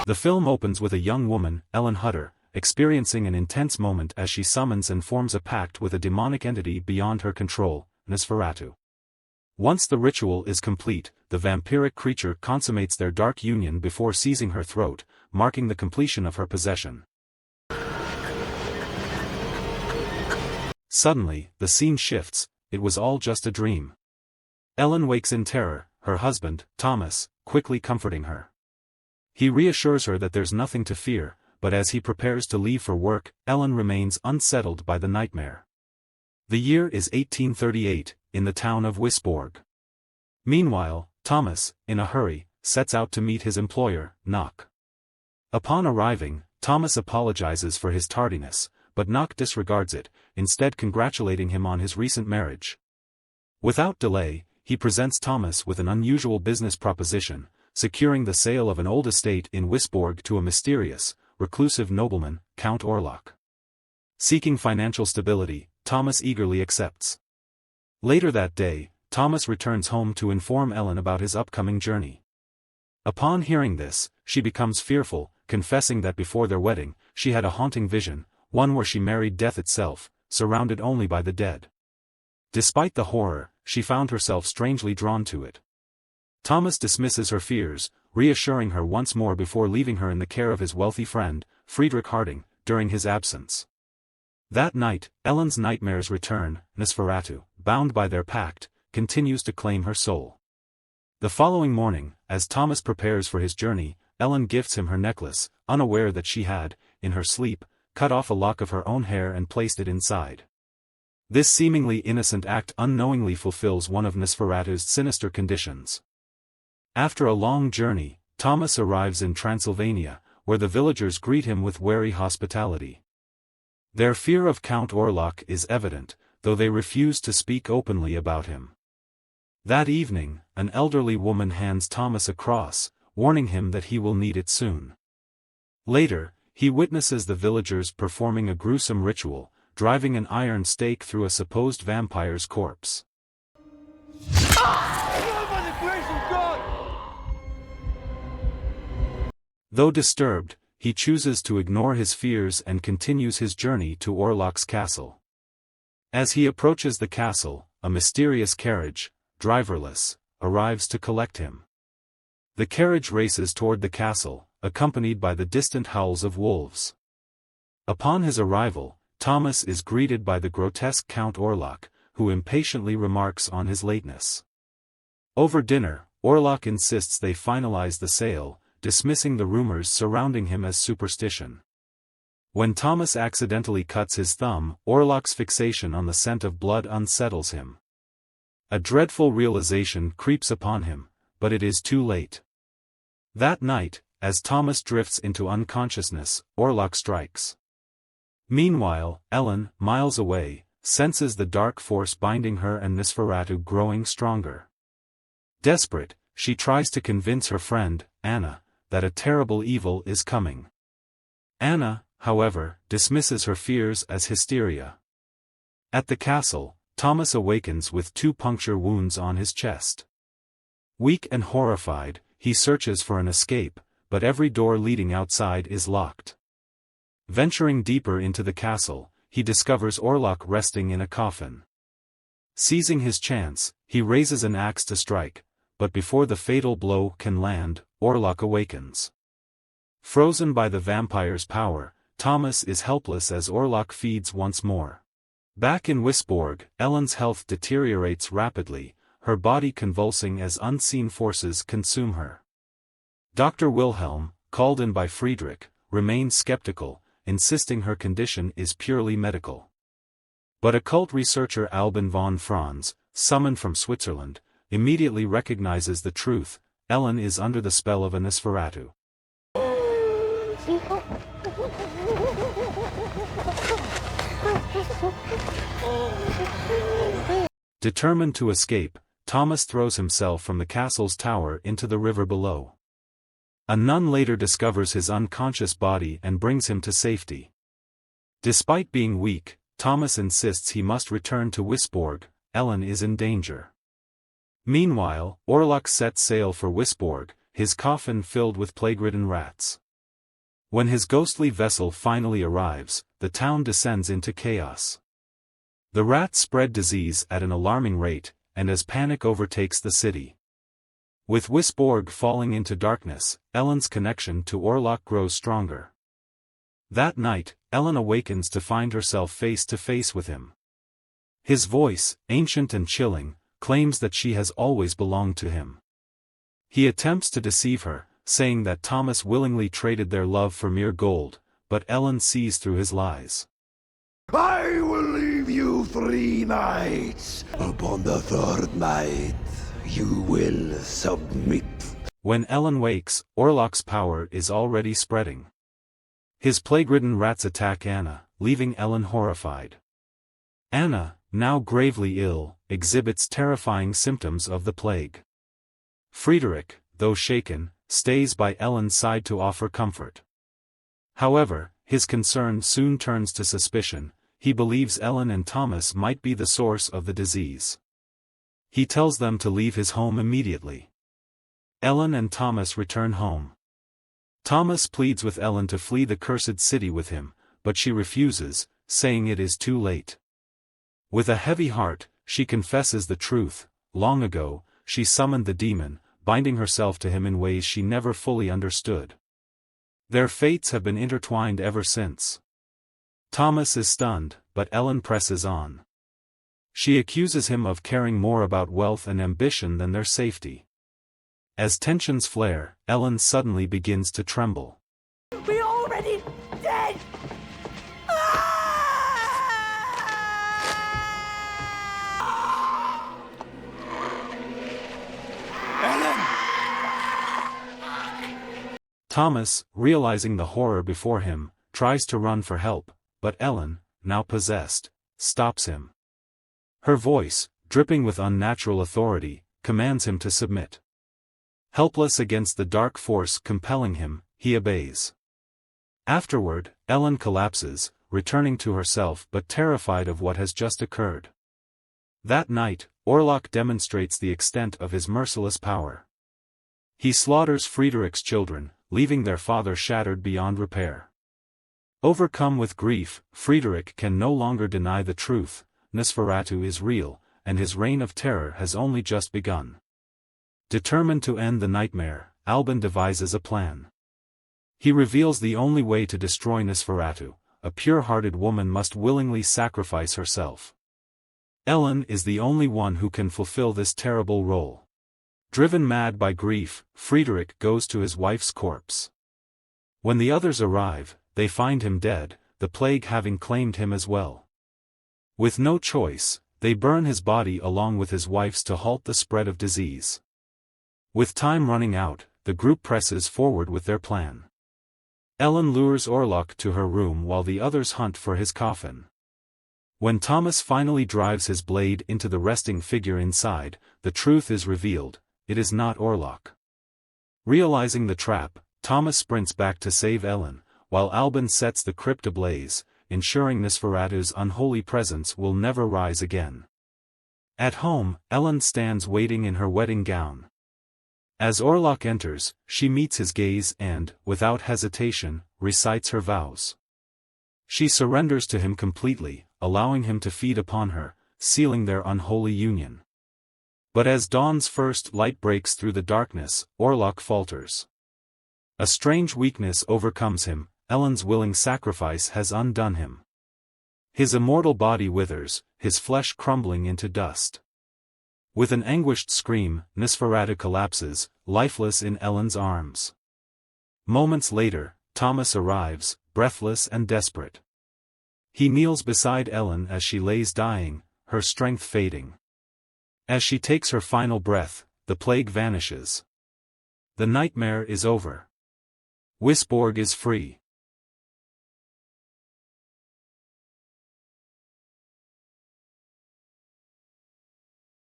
The film opens with a young woman, Ellen Hutter, experiencing an intense moment as she summons and forms a pact with a demonic entity beyond her control, Nosferatu. Once the ritual is complete, the vampiric creature consummates their dark union before seizing her throat, marking the completion of her possession. Suddenly, the scene shifts. It was all just a dream. Ellen wakes in terror, her husband, Thomas, quickly comforting her. He reassures her that there's nothing to fear, but as he prepares to leave for work, Ellen remains unsettled by the nightmare. The year is 1838, in the town of Wisborg. Meanwhile, Thomas, in a hurry, sets out to meet his employer, Knock. Upon arriving, Thomas apologizes for his tardiness, but Knock disregards it, instead congratulating him on his recent marriage. Without delay, he presents Thomas with an unusual business proposition, securing the sale of an old estate in Wisborg to a mysterious, reclusive nobleman, Count Orlok. Seeking financial stability, Thomas eagerly accepts. Later that day, Thomas returns home to inform Ellen about his upcoming journey. Upon hearing this, she becomes fearful, confessing that before their wedding, she had a haunting vision, one where she married death itself, surrounded only by the dead. Despite the horror, she found herself strangely drawn to it. Thomas dismisses her fears, reassuring her once more before leaving her in the care of his wealthy friend, Friedrich Harding, during his absence. That night, Ellen's nightmares return. Nosferatu, bound by their pact, continues to claim her soul. The following morning, as Thomas prepares for his journey, Ellen gifts him her necklace, unaware that she had, in her sleep, cut off a lock of her own hair and placed it inside. This seemingly innocent act unknowingly fulfills one of Nosferatu's sinister conditions. After a long journey, Thomas arrives in Transylvania, where the villagers greet him with wary hospitality. Their fear of Count Orlok is evident, though they refuse to speak openly about him. That evening, an elderly woman hands Thomas a cross, warning him that he will need it soon. Later, he witnesses the villagers performing a gruesome ritual, driving an iron stake through a supposed vampire's corpse. Though disturbed, he chooses to ignore his fears and continues his journey to Orlok's castle. As he approaches the castle, a mysterious carriage, driverless, arrives to collect him. The carriage races toward the castle, accompanied by the distant howls of wolves. Upon his arrival, Thomas is greeted by the grotesque Count Orlok, who impatiently remarks on his lateness. Over dinner, Orlok insists they finalize the sale, dismissing the rumors surrounding him as superstition. When Thomas accidentally cuts his thumb, Orlok's fixation on the scent of blood unsettles him. A dreadful realization creeps upon him, but it is too late. That night, as Thomas drifts into unconsciousness, Orlok strikes. Meanwhile, Ellen, miles away, senses the dark force binding her and Nosferatu growing stronger. Desperate, she tries to convince her friend, Anna, that a terrible evil is coming. Anna, however, dismisses her fears as hysteria. At the castle, Thomas awakens with 2 puncture wounds on his chest. Weak and horrified, he searches for an escape, but every door leading outside is locked. Venturing deeper into the castle, he discovers Orlok resting in a coffin. Seizing his chance, he raises an axe to strike, but before the fatal blow can land, Orlok awakens. Frozen by the vampire's power, Thomas is helpless as Orlok feeds once more. Back in Wisborg, Ellen's health deteriorates rapidly, her body convulsing as unseen forces consume her. Dr. Wilhelm, called in by Friedrich, remains skeptical, insisting her condition is purely medical. But occult researcher Albin von Franz, summoned from Switzerland, immediately recognizes the truth: Ellen is under the spell of a Nosferatu. Determined to escape, Thomas throws himself from the castle's tower into the river below. A nun later discovers his unconscious body and brings him to safety. Despite being weak, Thomas insists he must return to Wisborg. Ellen is in danger. Meanwhile, Orlok sets sail for Wisborg, his coffin filled with plague-ridden rats. When his ghostly vessel finally arrives, the town descends into chaos. The rats spread disease at an alarming rate, and as panic overtakes the city. With Wisborg falling into darkness, Ellen's connection to Orlok grows stronger. That night, Ellen awakens to find herself face to face with him. His voice, ancient and chilling, claims that she has always belonged to him. He attempts to deceive her, saying that Thomas willingly traded their love for mere gold, but Ellen sees through his lies. I will leave you 3 nights. Upon the 3rd night, you will submit. When Ellen wakes, Orlok's power is already spreading. His plague-ridden rats attack Anna, leaving Ellen horrified. Anna, now gravely ill, exhibits terrifying symptoms of the plague. Friedrich, though shaken, stays by Ellen's side to offer comfort. However, his concern soon turns to suspicion. He believes Ellen and Thomas might be the source of the disease. He tells them to leave his home immediately. Ellen and Thomas return home. Thomas pleads with Ellen to flee the cursed city with him, but she refuses, saying it is too late. With a heavy heart, she confesses the truth. Long ago, she summoned the demon, binding herself to him in ways she never fully understood. Their fates have been intertwined ever since. Thomas is stunned, but Ellen presses on. She accuses him of caring more about wealth and ambition than their safety. As tensions flare, Ellen suddenly begins to tremble. We're already dead! Thomas, realizing the horror before him, tries to run for help, but Ellen, now possessed, stops him. Her voice, dripping with unnatural authority, commands him to submit. Helpless against the dark force compelling him, he obeys. Afterward, Ellen collapses, returning to herself but terrified of what has just occurred. That night, Orlok demonstrates the extent of his merciless power. He slaughters Friedrich's children, leaving their father shattered beyond repair. Overcome with grief, Friedrich can no longer deny the truth. Nosferatu is real, and his reign of terror has only just begun. Determined to end the nightmare, Albin devises a plan. He reveals the only way to destroy Nosferatu: a pure-hearted woman must willingly sacrifice herself. Ellen is the only one who can fulfill this terrible role. Driven mad by grief, Friedrich goes to his wife's corpse. When the others arrive, they find him dead, the plague having claimed him as well. With no choice, they burn his body along with his wife's to halt the spread of disease. With time running out, the group presses forward with their plan. Ellen lures Orlok to her room while the others hunt for his coffin. When Thomas finally drives his blade into the resting figure inside, the truth is revealed: it is not Orlok. Realizing the trap, Thomas sprints back to save Ellen, while Albin sets the crypt ablaze, ensuring Nosferatu's unholy presence will never rise again. At home, Ellen stands waiting in her wedding gown. As Orlok enters, she meets his gaze and, without hesitation, recites her vows. She surrenders to him completely, allowing him to feed upon her, sealing their unholy union. But as dawn's first light breaks through the darkness, Orlok falters. A strange weakness overcomes him. Ellen's willing sacrifice has undone him. His immortal body withers, his flesh crumbling into dust. With an anguished scream, Nosferatu collapses, lifeless in Ellen's arms. Moments later, Thomas arrives, breathless and desperate. He kneels beside Ellen as she lays dying, her strength fading. As she takes her final breath, the plague vanishes. The nightmare is over. Wisborg is free.